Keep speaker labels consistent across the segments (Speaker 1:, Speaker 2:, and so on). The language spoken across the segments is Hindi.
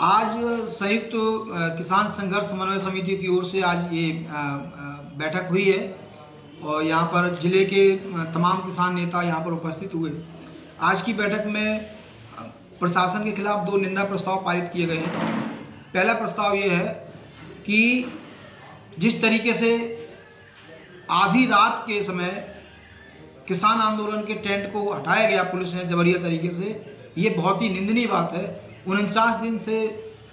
Speaker 1: आज संयुक्त किसान संघर्ष समन्वय समिति की ओर से आज ये बैठक हुई है और यहाँ पर जिले के तमाम किसान नेता यहाँ पर उपस्थित हुए। आज की बैठक में प्रशासन के खिलाफ 2 निंदा प्रस्ताव पारित किए गए हैं। पहला प्रस्ताव ये है कि जिस तरीके से आधी रात के समय किसान आंदोलन के टेंट को हटाया गया पुलिस ने जबरिया तरीके से, ये बहुत ही निंदनीय बात है। 49 दिन से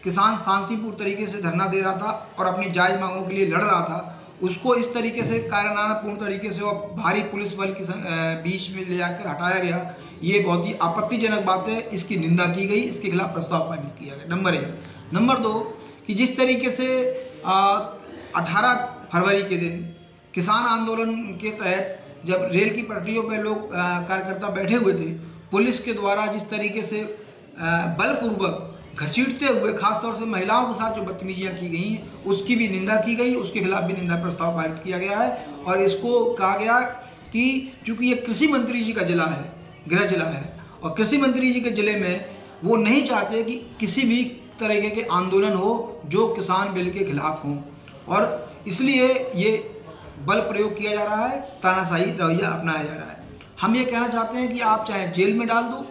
Speaker 1: किसान शांतिपूर्ण तरीके से धरना दे रहा था और अपनी जायज़ मांगों के लिए लड़ रहा था, उसको इस तरीके से कायरानापूर्ण तरीके से और भारी पुलिस बल के बीच में ले जाकर हटाया गया, ये बहुत ही आपत्तिजनक बात है। इसकी निंदा की गई, इसके खिलाफ प्रस्ताव पारित किया गया। नंबर 1। नंबर 2 कि जिस तरीके से 18 फरवरी के दिन किसान आंदोलन के तहत जब रेल की पटरियों पर लोग कार्यकर्ता बैठे हुए थे, पुलिस के द्वारा जिस तरीके से बलपूर्वक घसीटते हुए खासतौर से महिलाओं के साथ जो बदतमीजियाँ की गई हैं, उसकी भी निंदा की गई, उसके खिलाफ भी निंदा प्रस्ताव पारित किया गया है। और इसको कहा गया कि चूँकि ये कृषि मंत्री जी का जिला है, गृह जिला है, और कृषि मंत्री जी के जिले में वो नहीं चाहते कि किसी भी तरीके के आंदोलन हो जो किसान बिल के खिलाफ हों, और इसलिए ये बल प्रयोग किया जा रहा है, तानाशाही रवैया अपनाया जा रहा है। हम ये कहना चाहते हैं कि आप चाहे जेल में डाल दो,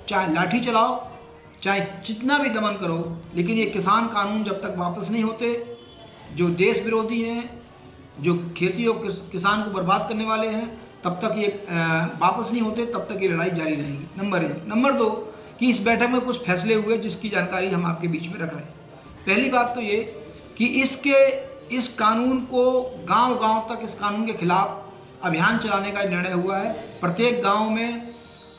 Speaker 1: चाहे लाठी चलाओ, चाहे जितना भी दमन करो, लेकिन ये किसान कानून जब तक वापस नहीं होते, जो देश विरोधी हैं, जो खेती और किसान को बर्बाद करने वाले हैं, तब तक ये वापस नहीं होते, तब तक ये लड़ाई जारी रहेगी। नंबर 1। नंबर 2 कि इस बैठक में कुछ फैसले हुए जिसकी जानकारी हम आपके बीच में रख रहे हैं। पहली बात तो ये कि इस कानून को गांव-गांव तक इस कानून के खिलाफ अभियान चलाने का निर्णय हुआ है। प्रत्येक गांव में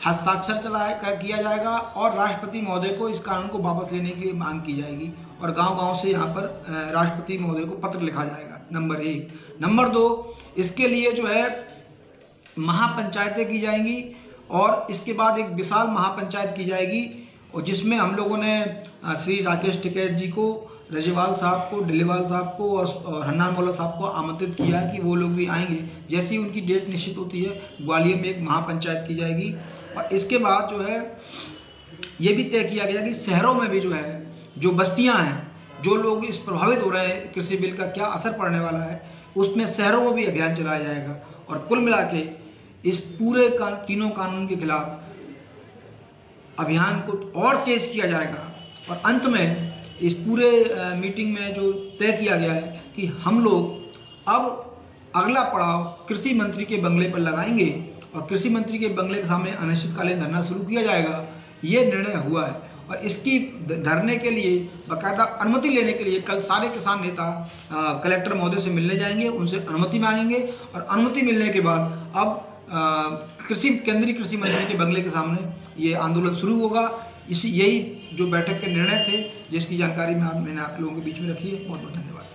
Speaker 1: हस्ताक्षर किया जाएगा और राष्ट्रपति महोदय को इस कानून को वापस लेने के लिए मांग की जाएगी और गांव-गांव से यहाँ पर राष्ट्रपति महोदय को पत्र लिखा जाएगा। नंबर 1। नंबर 2 इसके लिए जो है महापंचायतें की जाएंगी और इसके बाद एक विशाल महापंचायत की जाएगी, और जिसमें हम लोगों ने श्री राकेश टिकैत जी को, रजेवाल साहब को, डिलीवाल साहब को और हन्नान मौला साहब को आमंत्रित किया है कि वो लोग भी आएंगे। जैसी उनकी डेट निश्चित होती है, ग्वालियर में एक महापंचायत की जाएगी। और इसके बाद जो है ये भी तय किया गया कि शहरों में भी जो है, जो बस्तियां हैं, जो लोग इस प्रभावित हो रहे हैं, कृषि बिल का क्या असर पड़ने वाला है, उसमें शहरों में भी अभियान चलाया जाएगा। और कुल मिला के इस पूरे तीनों कानून के खिलाफ अभियान को और तेज किया जाएगा। और अंत में इस पूरे मीटिंग में जो तय किया गया है कि हम लोग अब अगला पड़ाव कृषि मंत्री के बंगले पर लगाएंगे और कृषि मंत्री के बंगले के सामने अनिश्चितकालीन धरना शुरू किया जाएगा। ये निर्णय हुआ है और इसकी धरने के लिए बाकायदा अनुमति लेने के लिए कल सारे किसान नेता कलेक्टर महोदय से मिलने जाएंगे, उनसे अनुमति मांगेंगे और अनुमति मिलने के बाद अब केंद्रीय कृषि मंत्री के बंगले के सामने ये आंदोलन शुरू होगा। यही जो बैठक के निर्णय थे, जिसकी जानकारी मैंने आप लोगों के बीच में रखी है। बहुत बहुत धन्यवाद।